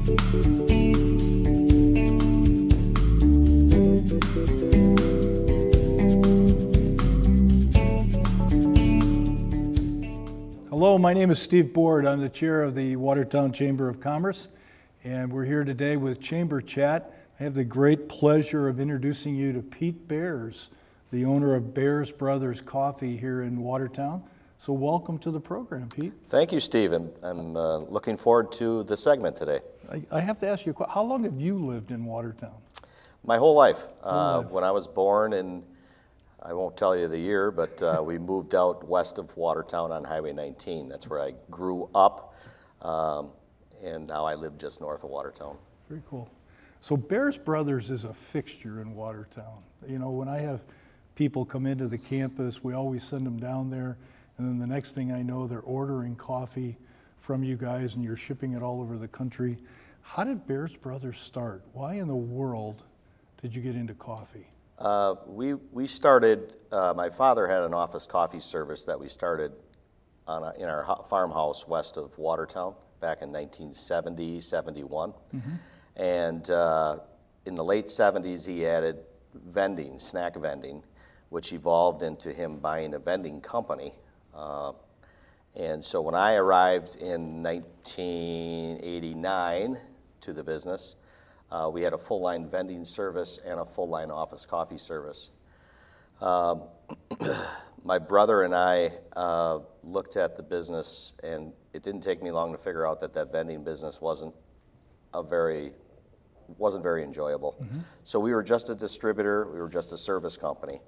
Hello, my name is Steve Board. I'm the chair of the Watertown Chamber of Commerce, and we're here today with Chamber Chat. I have the great pleasure of introducing you to Pete Berres, the owner of Berres Brothers Coffee here in Watertown. So welcome to the program, Pete. Thank you, Steve. I'm looking forward to the segment today. I have to ask you, how long have you lived in Watertown? My whole life. When I was born in, I won't tell you the year, but we moved out west of Watertown on Highway 19. That's where I grew up, and now I live just north of Watertown. Very cool. So Berres Brothers is a fixture in Watertown. You know, when I have people come into the campus, we always send them down there, and then the next thing I know, they're ordering coffee from you guys, and you're shipping it all over the country. How did Berres Brothers start? Why in the world did you get into coffee? We started, my father had an office coffee service that we started in our farmhouse west of Watertown back in 1970, 71. Mm-hmm. And in the late 70s, he added vending, snack vending, which evolved into him buying a vending company. And so when I arrived in 1989 to the business, we had a full-line vending service and a full-line office coffee service. My brother and I looked at the business, and it didn't take me long to figure out that vending business wasn't very enjoyable. Mm-hmm. So we were just a distributor, we were just a service company.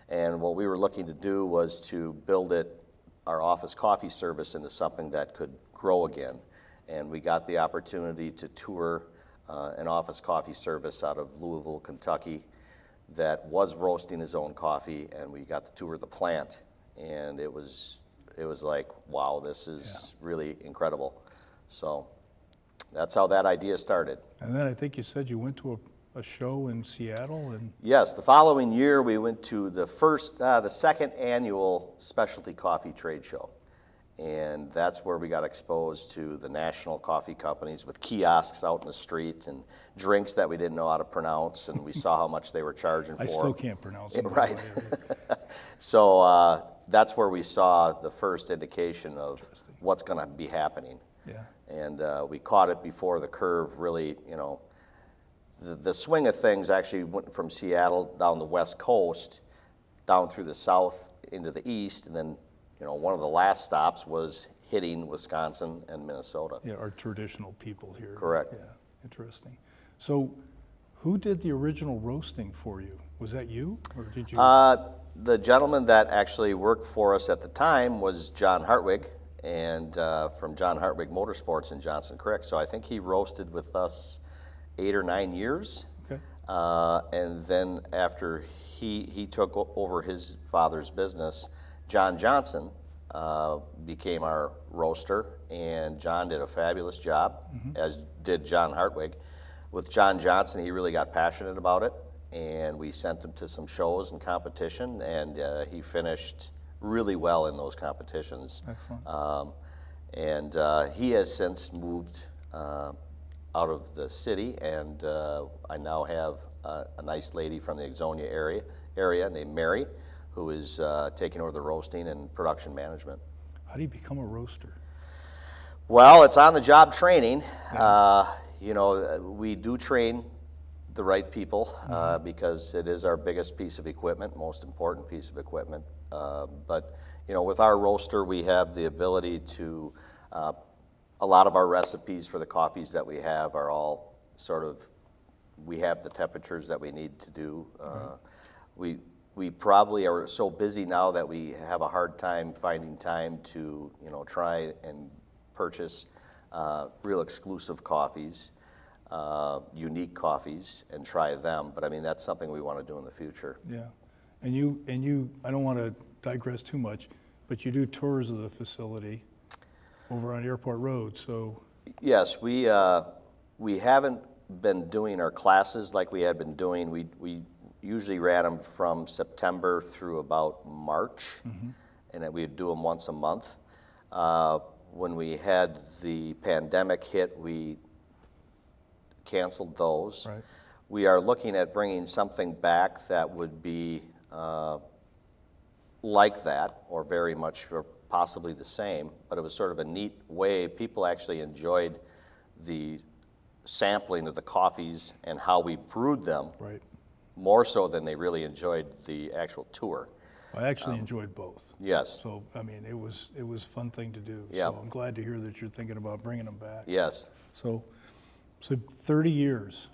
And what we were looking to do was to build our office coffee service into something that could grow again. And we got the opportunity to tour an office coffee service out of Louisville, Kentucky that was roasting his own coffee, and we got to tour the plant. And it was like, wow, this is really incredible. So that's how that idea started. And then I think you said you went to a show in Seattle, and yes, the following year we went to the second annual specialty coffee trade show, and that's where we got exposed to the national coffee companies with kiosks out in the street and drinks that we didn't know how to pronounce, and we saw how much they were charging for. I still can't pronounce them. Right. So that's where we saw the first indication of what's going to be happening. Yeah. And we caught it before the curve really, you know. The swing of things actually went from Seattle down the west coast, down through the south into the east, and then, you know, one of the last stops was hitting Wisconsin and Minnesota. Yeah, our traditional people here. Correct. Yeah, interesting. So who did the original roasting for you? Was that you, or did you? The gentleman that actually worked for us at the time was John Hartwig, and from John Hartwig Motorsports in Johnson Creek. So I think he roasted with us 8 or 9 years. Okay. And then after he took over his father's business, John Johnson became our roaster, and John did a fabulous job, mm-hmm. as did John Hartwig. With John Johnson, he really got passionate about it, and we sent him to some shows and competition, and he finished really well in those competitions. Excellent. And he has since moved out of the city, and I now have a nice lady from the Ixonia area named Mary, who is taking over the roasting and production management. How do you become a roaster? Well, it's on-the-job training. You know, we do train the right people because it is our biggest piece of equipment, most important piece of equipment. But, you know, with our roaster, we have the ability to a lot of our recipes for the coffees that we have are all sort of, we have the temperatures that we need to do. We probably are so busy now that we have a hard time finding time to, you know, try and purchase real exclusive coffees, unique coffees, and try them. But I mean, that's something we want to do in the future. Yeah, and you, I don't want to digress too much, but you do tours of the facility over on Airport Road, so. Yes, we haven't been doing our classes like we had been doing. We usually ran them from September through about March, mm-hmm. and then we'd do them once a month. When we had the pandemic hit, we canceled those. Right. We are looking at bringing something back that would be like that, or very much, or possibly the same, but it was sort of a neat way. People actually enjoyed the sampling of the coffees and how we brewed them, Right. more so than they really enjoyed the actual tour. I actually enjoyed both. Yes, So, I mean, it was a fun thing to do. Yeah. So I'm glad to hear that you're thinking about bringing them back. yes. So 30 years.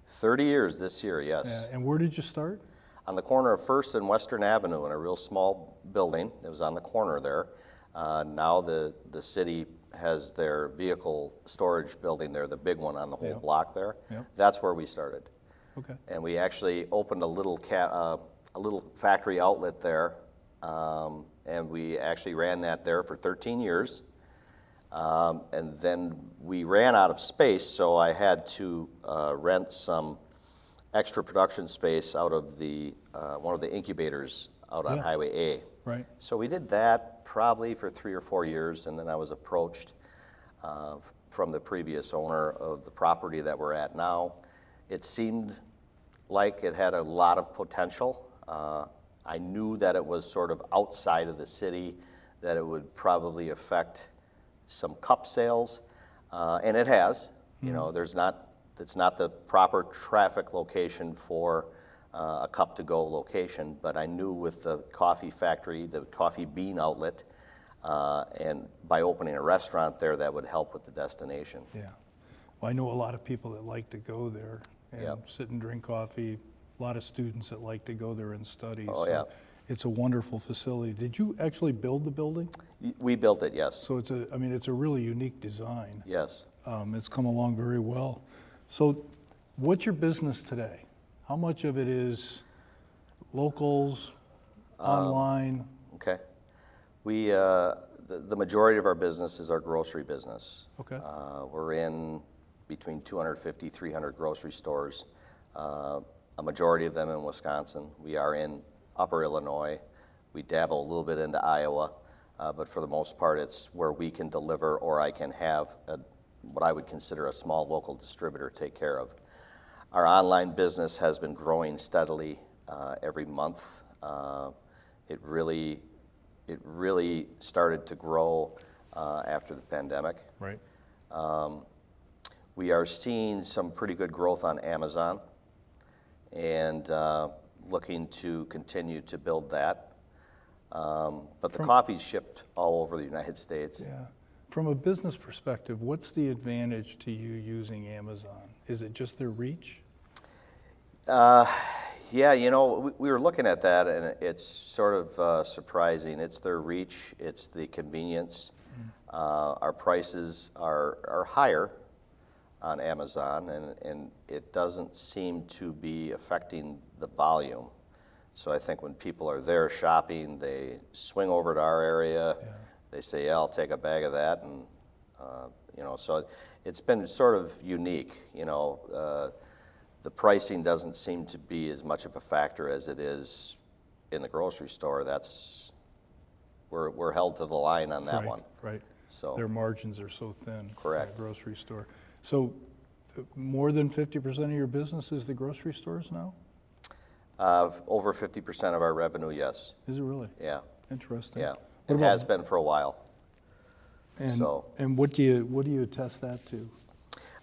30 years this year, yes. And where did you start? On the corner of First and Western Avenue in a real small building. It was on the corner there. Now the city has their vehicle storage building there, the big one on the whole Yep. block there. Yep. That's where we started. Okay. And we actually opened a little factory outlet there, and we actually ran that there for 13 years. And then we ran out of space, so I had to rent some extra production space out of the one of the incubators out on Yeah. Highway A. Right. So we did that probably for 3 or 4 years, and then I was approached from the previous owner of the property that we're at now. It seemed like it had a lot of potential. I knew that it was sort of outside of the city, that it would probably affect some cup sales, and it has. You know, it's not the proper traffic location for a cup-to-go location, but I knew with the coffee factory, the coffee bean outlet, and by opening a restaurant there, that would help with the destination. Yeah. Well, I know a lot of people that like to go there and Yep. sit and drink coffee. A lot of students that like to go there and study. Oh, So yeah. It's a wonderful facility. Did you actually build the building? We built it, yes. So it's a really unique design. Yes. It's come along very well. So what's your business today? How much of it is locals, online? Okay. We, the majority of our business is our grocery business. Okay. We're in between 250, 300 grocery stores, a majority of them in Wisconsin. We are in Upper Illinois. We dabble a little bit into Iowa, but for the most part, it's where we can deliver, or I can have what I would consider a small local distributor take care of. Our online business has been growing steadily every month. It really started to grow after the pandemic. Right. We are seeing some pretty good growth on Amazon, and looking to continue to build that. But the coffee's shipped all over the United States. Yeah. From a business perspective, what's the advantage to you using Amazon? Is it just their reach? Yeah, you know, we were looking at that, and it's sort of surprising. It's their reach, it's the convenience. Our prices are higher on Amazon, and it doesn't seem to be affecting the volume. So I think when people are there shopping, they swing over to our area. Yeah. They say, yeah, I'll take a bag of that, and you know, so it's been sort of unique. You know, the pricing doesn't seem to be as much of a factor as it is in the grocery store. We're held to the line on that Right, one. Right. So Their margins are so thin. Correct. At a grocery store. So more than 50% of your business is the grocery stores now? over 50% of our revenue, yes. Is it really? Yeah, Interesting. yeah. What It about- has been for a while. And, So- and what do you attest that to?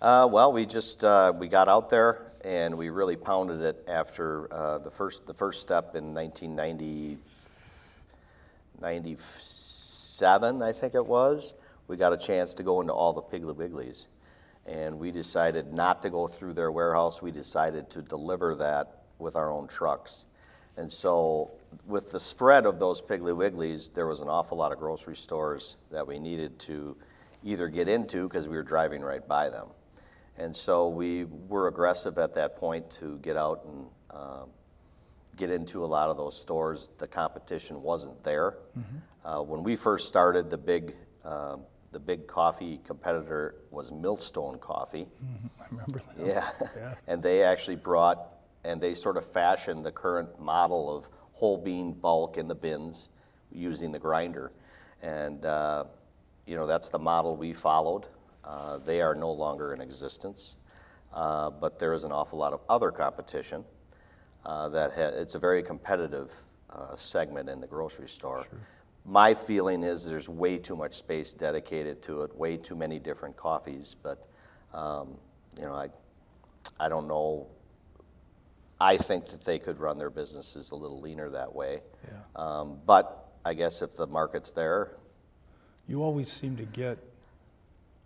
Well, we just we got out there and we really pounded it after the first step in 1997, I think it was. We got a chance to go into all the Piggly Wigglies, and we decided not to go through their warehouse. We decided to deliver that with our own trucks. And so with the spread of those Piggly Wigglies, there was an awful lot of grocery stores that we needed to either get into because we were driving right by them. And so we were aggressive at that point to get out and get into a lot of those stores. The competition wasn't there. When we first started, the big coffee competitor was Millstone Coffee. I remember that. Yeah. Yeah. And they actually brought, and they sort of fashioned the current model of whole bean bulk in the bins using the grinder. And, you know, that's the model we followed. They are no longer in existence. but there is an awful lot of other competition it's a very competitive segment in the grocery store. Sure. My feeling is there's way too much space dedicated to it, way too many different coffees, but I don't know. I think that they could run their businesses a little leaner that way. Yeah. But I guess if the market's there. You always seem to get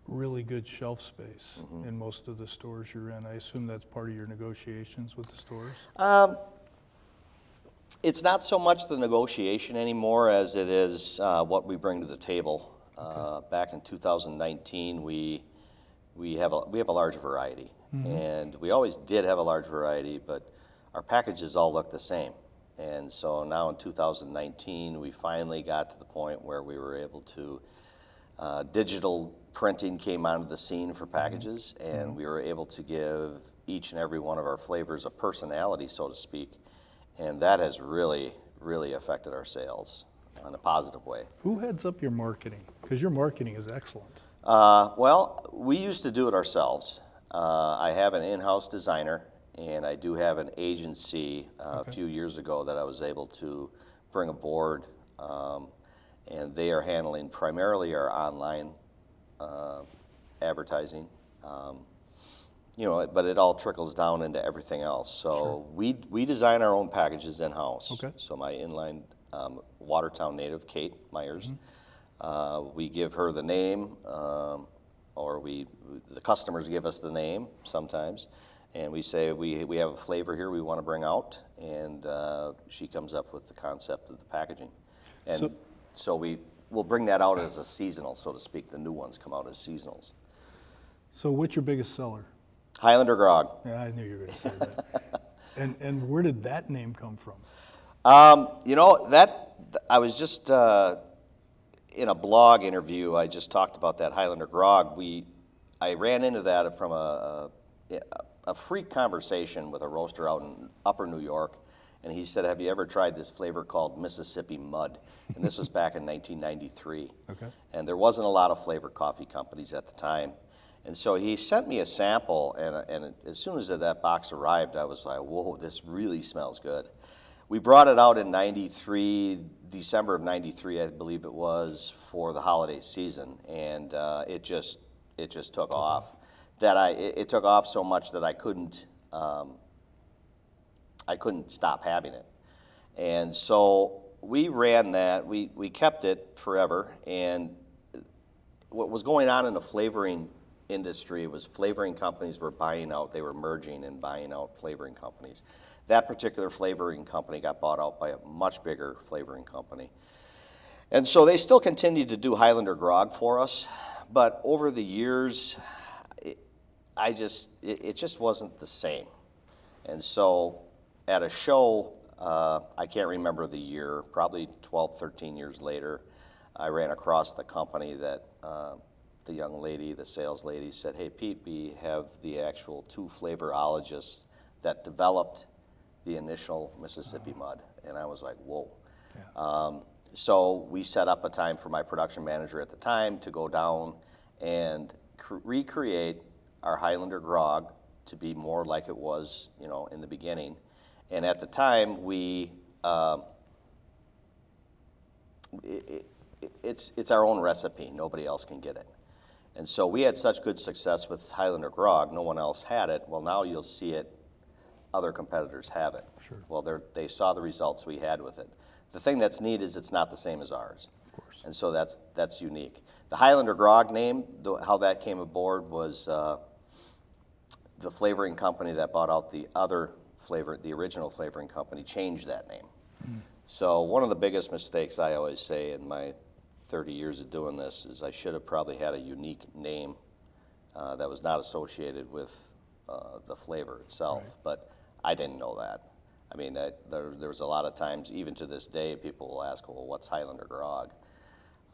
really good shelf space in most of the stores you're in. I assume that's part of your negotiations with the stores? It's not so much the negotiation anymore as it is what we bring to the table. Back in 2019, we have a large variety, and we always did have a large variety, but our packages all look the same. And so now in 2019, we finally got to the point where we were able to, digital printing came onto the scene for packages, and we were able to give each and every one of our flavors a personality, so to speak. And that has really, really affected our sales in a positive way. Who heads up your marketing? Because your marketing is excellent. Well, we used to do it ourselves. I have an in-house designer, and I do have an agency a few years ago that I was able to bring aboard, and they are handling primarily our online advertising. But it all trickles down into everything else. So we design our own packages in-house. Okay. So my inline Watertown native, Kate Myers, we give her the name, or the customers give us the name sometimes, and we say we have a flavor here we want to bring out, and she comes up with the concept of the packaging. And so we'll bring that out as a seasonal, so to speak. The new ones come out as seasonals. So what's your biggest seller? Highlander Grog. Yeah, I knew you were going to say that. And where did that name come from? That I was just in a blog interview. I just talked about that Highlander Grog. I ran into that from a free conversation with a roaster out in Upper New York, and he said, "Have you ever tried this flavor called Mississippi Mud?" And this was back in 1993. Okay. And there wasn't a lot of flavor coffee companies at the time. And so he sent me a sample, and as soon as that box arrived, I was like, whoa, this really smells good. We brought it out in December of 93, I believe it was, for the holiday season, and it just took off. It took off so much that I couldn't stop having it. And so we ran that, we kept it forever, and what was going on in the flavoring industry was flavoring companies were they were merging and buying out flavoring companies. That particular flavoring company got bought out by a much bigger flavoring company. And so they still continued to do Highlander Grog for us, but over the years, it just wasn't the same. And so at a show, I can't remember the year, probably 12, 13 years later, I ran across the company that the young lady, the sales lady, said, "Hey, Pete, we have the actual 2 flavorologists that developed the initial Mississippi Mud." And I was like, whoa. Yeah. So we set up a time for my production manager at the time to go down and recreate our Highlander Grog to be more like it was, in the beginning. And at the time, it's our own recipe. Nobody else can get it. And so we had such good success with Highlander Grog, no one else had it. Well, now you'll see it, other competitors have it. Sure. Well, they saw the results we had with it. The thing that's neat is it's not the same as ours. Of course. And so that's unique. The Highlander Grog name, how that came aboard was the flavoring company that bought out the original flavoring company changed that name. So one of the biggest mistakes I always say in my 30 years of doing this is I should have probably had a unique name that was not associated with the flavor itself, Right. But I didn't know that. I mean, there was a lot of times, even to this day, people will ask, well, what's Highlander Grog?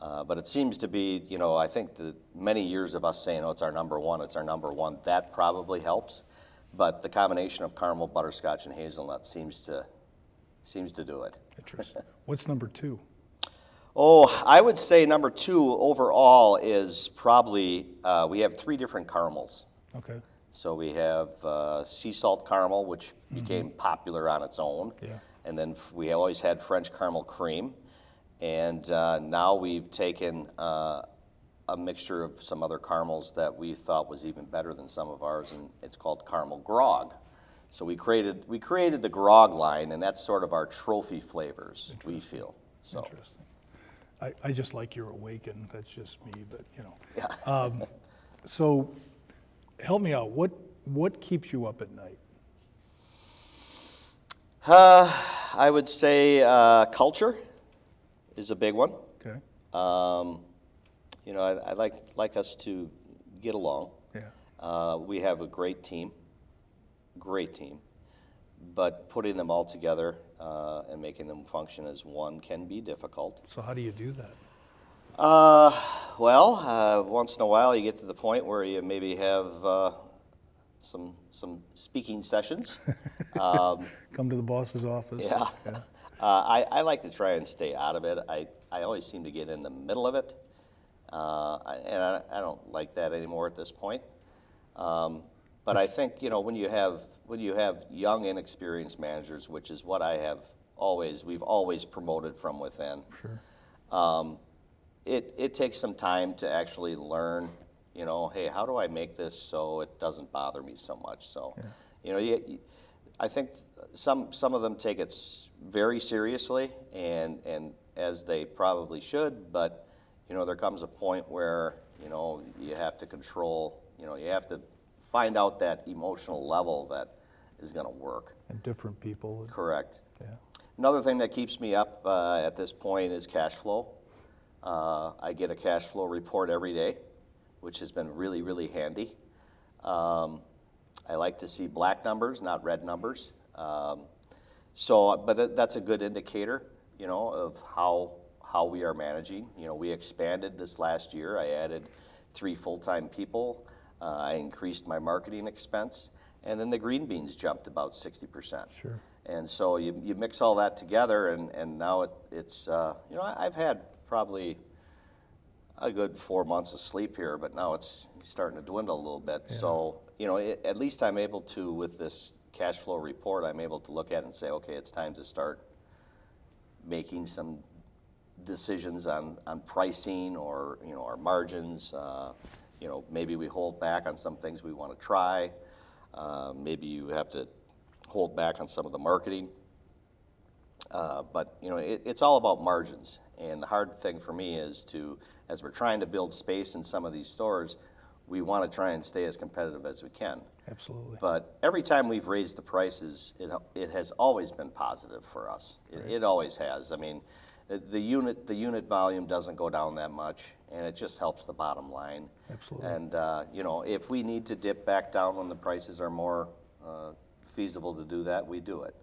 But it seems to be, I think that many years of us saying, oh, it's our number one, that probably helps. But the combination of caramel, butterscotch, and hazelnut seems to do it. Interesting. What's number 2? Oh, I would say number 2 overall is probably, we have 3 different caramels. Okay. So we have sea salt caramel, which became popular on its own. Yeah. And then we always had French caramel cream. And now we've taken a mixture of some other caramels that we thought was even better than some of ours, and it's called caramel grog. So we created the grog line, and that's sort of our trophy flavors, we feel. So. Interesting. I just like your Awaken. That's just me, but you know. Yeah. So help me out. What keeps you up at night? I would say culture is a big one. Okay. You know, I like us to get along. Yeah. We have a great team, but putting them all together and making them function as one can be difficult. So how do you do that? Well, once in a while you get to the point where you maybe have some speaking sessions. Come to the boss's office. Yeah. I like to try and stay out of it. I always seem to get in the middle of it, and I don't like that anymore at this point. But I think, you know, when you have young, inexperienced managers, which is what we've always promoted from within. Sure. It takes some time to actually learn, you know, hey, how do I make this so it doesn't bother me so much? So, you know, I think some of them take it very seriously, and as they probably should, but, you know, there comes a point where, you know, you have to control, you know, you have to find out that emotional level that is going to work. And different people. Correct. Yeah. Another thing that keeps me up at this point is cash flow. I get a cash flow report every day, which has been really, really handy. I like to see black numbers, not red numbers. But that's a good indicator, you know, of how we are managing. You know, we expanded this last year. I added 3 full-time people. I increased my marketing expense, and then the green beans jumped about 60%. Sure. And so you mix all that together, and now it's you know, I've had probably a good 4 months of sleep here, but now it's starting to dwindle a little bit. Yeah. So, you know, at least I'm able to, with this cash flow report, I'm able to look at it and say, okay, it's time to start making some decisions on pricing, or, you know, our margins. You know, maybe we hold back on some things we want to try. Maybe you have to hold back on some of the marketing. But, you know, it's all about margins. And the hard thing for me is as we're trying to build space in some of these stores, we want to try and stay as competitive as we can. Absolutely. But every time we've raised the prices, it has always been positive for us. Right. It always has. I mean, the unit volume doesn't go down that much, and it just helps the bottom line. Absolutely. And you know, if we need to dip back down when the prices are more feasible to do that, we do it.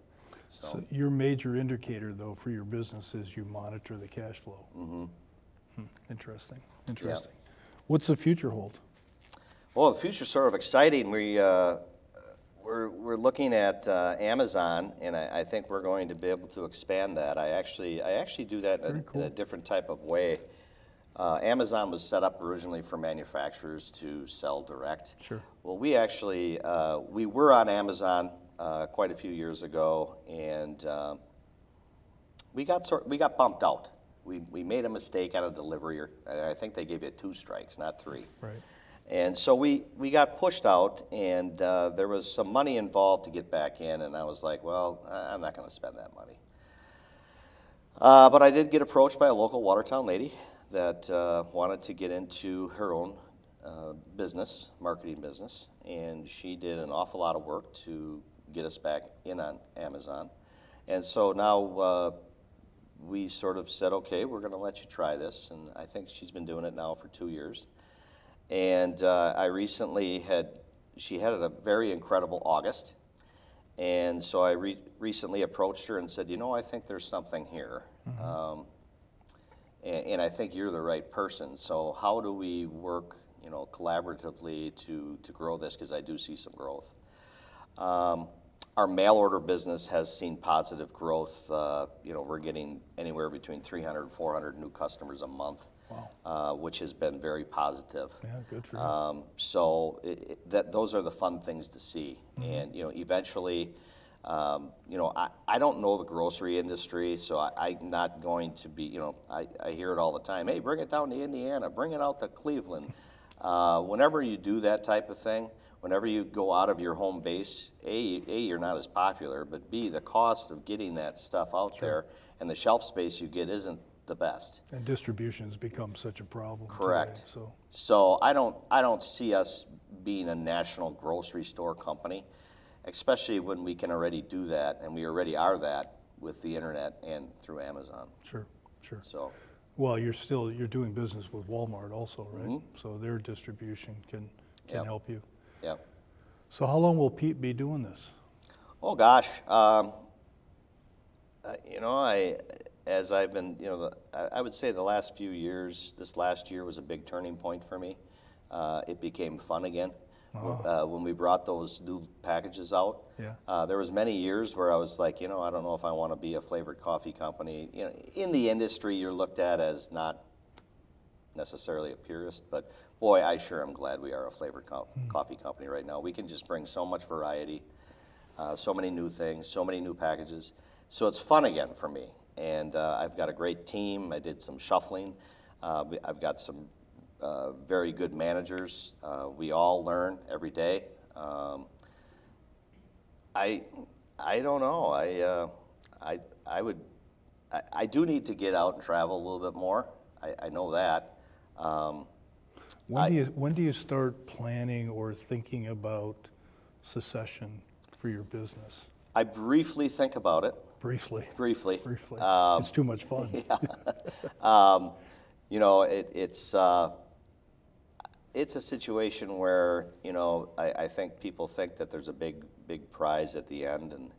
So your major indicator, though, for your business is you monitor the cash flow. Mm-hmm. Interesting. Interesting. Yeah. What's the future hold? Well, the future's sort of exciting. We're looking at Amazon, and I think we're going to be able to expand that. I actually do that in a different type of way. Amazon was set up originally for manufacturers to sell direct. Sure. Well, we actually we were on Amazon quite a few years ago, and we got bumped out. We made a mistake on a delivery, I think they gave you 2 strikes, not 3. Right. And so we got pushed out, and there was some money involved to get back in, and I was like, well, I'm not going to spend that money. But I did get approached by a local Watertown lady that wanted to get into her own business, marketing business, and she did an awful lot of work to get us back in on Amazon. And so now we sort of said, okay, we're going to let you try this, and I think she's been doing it now for 2 years. And I recently she had a very incredible August, and so I recently approached her and said, you know, I think there's something here, mm-hmm. And I think you're the right person. So how do we work, you know, collaboratively to grow this? Because I do see some growth. Our mail order business has seen positive growth. You know, we're getting anywhere between 300 and 400 new customers a month. which has been very positive. Yeah, good for you. So those are the fun things to see. And, eventually, I don't know the grocery industry, so I'm not going to be, I hear it all the time. Hey, bring it down to Indiana, bring it out to Cleveland. Whenever you do that type of thing, whenever you go out of your home base, A, you're not as popular, but B, the cost of getting that stuff out there and the shelf space you get isn't the best. And distribution's become such a problem. Correct. Today, So I don't see us being a national grocery store company, especially when we can already do that, and we already are that with the internet and through Amazon. Sure. So. Well, you're doing business with Walmart also, right? So their distribution can help you. Yep. So how long will Pete be doing this? Oh gosh, as I've been, I would say the last few years, this last year was a big turning point for me. It became fun again. When we brought those new packages out. Yeah. There was many years where I was like, I don't know if I want to be a flavored coffee company. In the industry, you're looked at as not necessarily a purist, but boy, I sure am glad we are a flavored coffee company right now. We can just bring so much variety, so many new things, so many new packages. So it's fun again for me. And I've got a great team. I did some shuffling. I've got some very good managers. We all learn every day. I don't know. I do need to get out and travel a little bit more. I know that. When do you start planning or thinking about secession for your business? I briefly think about it. Briefly. It's too much fun. It's a situation where, I think people think that there's a big prize at the end, and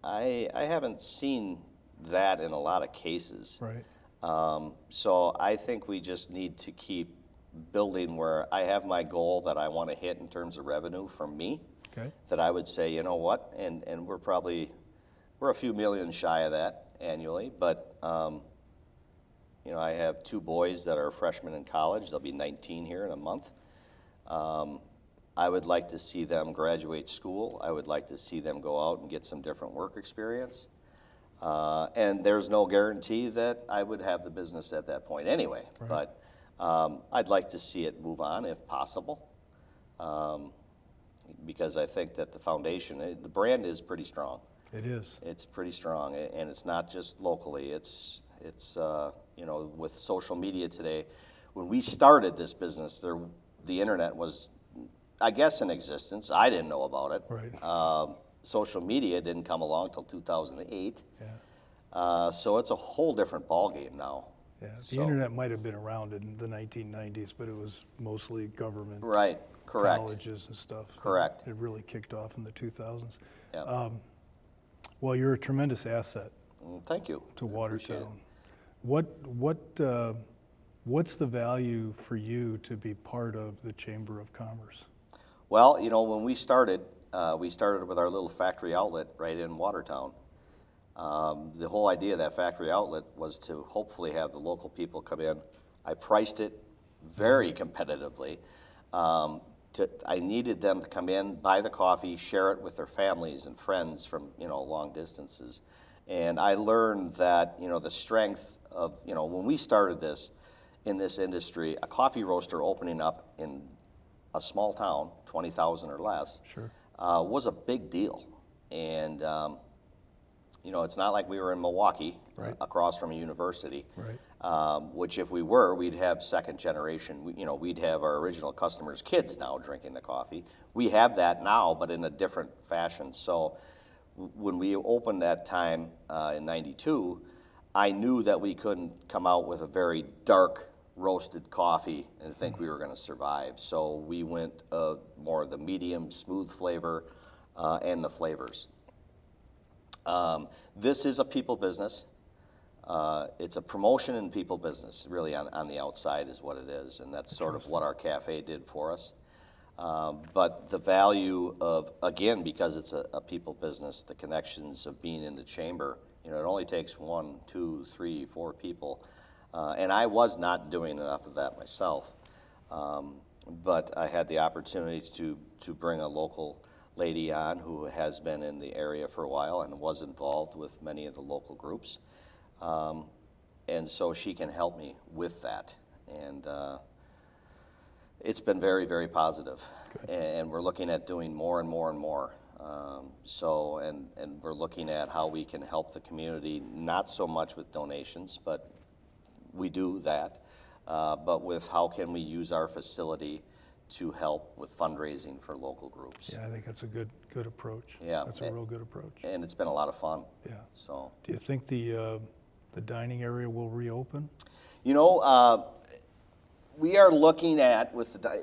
I haven't seen that in a lot of cases. Right. So I think we just need to keep building where I have my goal that I want to hit in terms of revenue from me. Okay. That I would say, you know what, and we're a few million shy of that annually, but I have 2 boys that are freshmen in college. They'll be 19 here in a month. I would like to see them graduate school. I would like to see them go out and get some different work experience. And there's no guarantee that I would have the business at that point anyway. Right. But I'd like to see it move on if possible. Because I think that the foundation, the brand is pretty strong. It is. It's pretty strong, and it's not just locally. It's with social media today. When we started this business, the internet was, I guess, in existence. I didn't know about it. Right. Social media didn't come along till 2008. Yeah. So it's a whole different ballgame now. Yeah. The internet might have been around in the 1990s, but it was mostly government. Right. Correct. Colleges and stuff. Correct. It really kicked off in the 2000s. Yeah. Well, you're a tremendous asset Thank you. to Appreciate Watertown. What's the value for you to be part of the Chamber of Commerce? Well, when we started with our little factory outlet right in Watertown. The whole idea of that factory outlet was to hopefully have the local people come in. I priced it very competitively. I needed them to come in, buy the coffee, share it with their families and friends from long distances. And I learned that the strength of when we started this in this industry, a coffee roaster opening up in a small town, 20,000 or less, Sure. Was a big deal. And it's not like we were in Milwaukee, Right. across from a university. Right. Which if we were, we'd have second generation. We'd have our original customers' kids now drinking the coffee. We have that now, but in a different fashion. So when we opened that time in '92, I knew that we couldn't come out with a very dark roasted coffee and think we were going to survive. So we went more of the medium, smooth flavor and the flavors. This is a people business. It's a promotion and people business, really, on the outside is what it is, and that's sort of what our cafe did for us. But the value of, again, because it's a people business, the connections of being in the chamber, it only takes 1, 2, 3, 4 people And I was not doing enough of that myself. But I had the opportunity to bring a local lady on who has been in the area for a while and was involved with many of the local groups. And so she can help me with that. And it's been very, very positive. And we're looking at doing more and more and more. And we're looking at how we can help the community, not so much with donations, but we do that, but with how can we use our facility to help with fundraising for local groups. Yeah, I think that's a good approach. Yeah. That's a real good approach. And it's been a lot of fun. Yeah. So. Do you think the dining area will reopen? You know, we are looking at,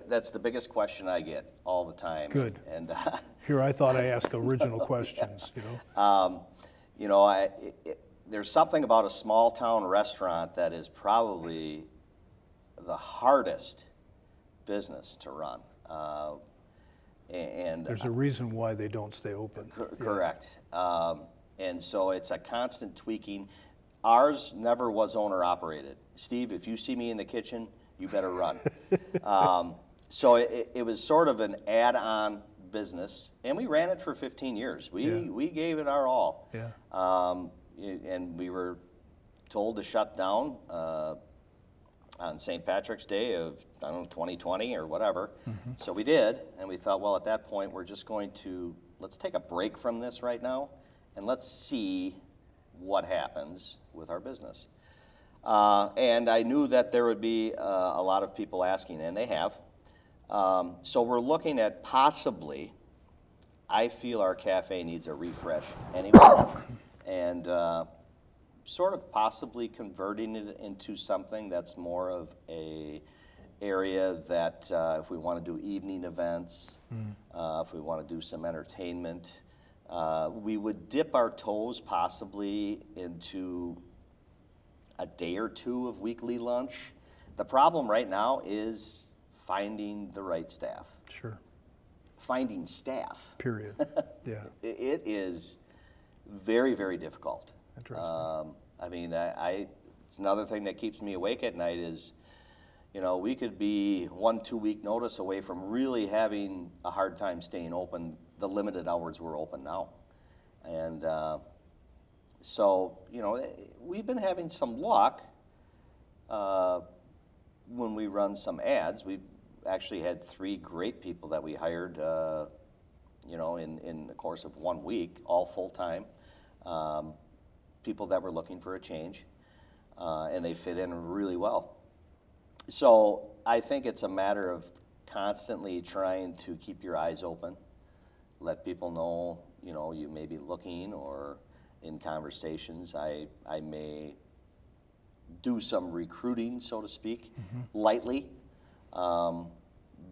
that's the biggest question I get all the time. Good. And Here, I thought I asked original questions, you know? you know, there's something about a small town restaurant that is probably the hardest business to run. And There's a reason why they don't stay open. Correct. And so it's a constant tweaking. Ours never was owner operated. Steve, if you see me in the kitchen, you better run. So it was sort of an add-on business, and we ran it for 15 years. We gave it our all. Yeah. And we were told to shut down on St. Patrick's Day of, I don't know, 2020 or whatever. Mm-hmm. So we did, and we thought, well, at that point, we're just going to, let's take a break from this right now, and let's see what happens with our business. And I knew that there would be a lot of people asking, and they have. So we're looking at possibly, I feel our cafe needs a refresh anyway, and sort of possibly converting it into something that's more of a area that if we want to do evening events, if we want to do some entertainment, we would dip our toes possibly into a day or two of weekly lunch. The problem right now is finding the right staff. Sure. Finding staff. Period. Yeah. It is very, very difficult. Interesting. I mean, it's another thing that keeps me awake at night is, you know, we could be 1-2 week notice away from really having a hard time staying open the limited hours we're open now. And so, you know, we've been having some luck when we run some ads. We've actually had 3 great people that we hired, you know, in the course of 1 week, all full-time, people that were looking for a change, and they fit in really well. So I think it's a matter of constantly trying to keep your eyes open, let people know, you know, you may be looking, or in conversations, I may do some recruiting, so to speak, lightly.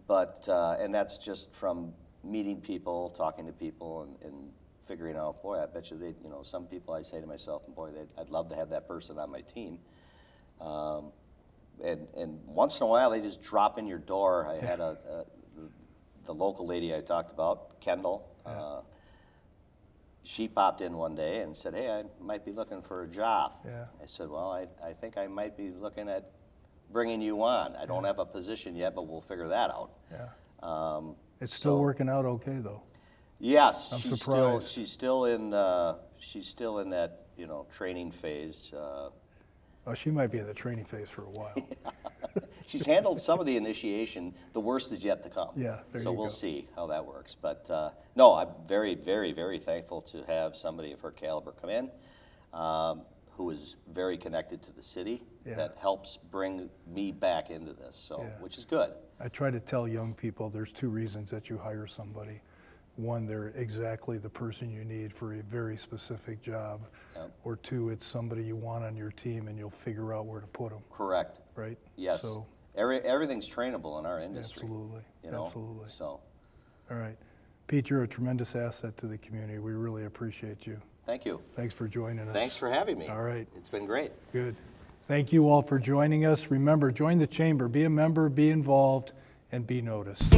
But that's just from meeting people, talking to people, and figuring out, boy, I bet you they, you know, some people I say to myself, boy, I'd love to have that person on my team. And once in a while, they just drop in your door. I had the local lady I talked about, Kendall. She popped in one day and said, hey, I might be looking for a job. Yeah. I said, well, I think I might be looking at bringing you on. I don't have a position yet, but we'll figure that out. Yeah. It's still working out okay, though. Yes, I'm she's surprised. still in that, you know, training phase. Oh, she might be in the training phase for a while. She's handled some of the initiation. The worst is yet to come. Yeah, there so you we'll go. see how that works. But no, I'm very, very, very thankful to have somebody of her caliber come in, who is very connected to the city, that helps bring me back into this. So, which is good. I try to tell young people there's 2 reasons that you hire somebody. One, they're exactly the person you need for a very specific job. Yep. Or 2, it's somebody you want on your team and you'll figure out where to put them. Correct. Right? Yes. So, everything's trainable in our industry. absolutely. You know? Absolutely. So, all right. Pete, you're a tremendous asset to the community. We really appreciate you. thank you. Thanks for joining us. Thanks for having me. All right. It's been great. Good. Thank you all for joining us. Remember, join the chamber, be a member, be involved, and be noticed.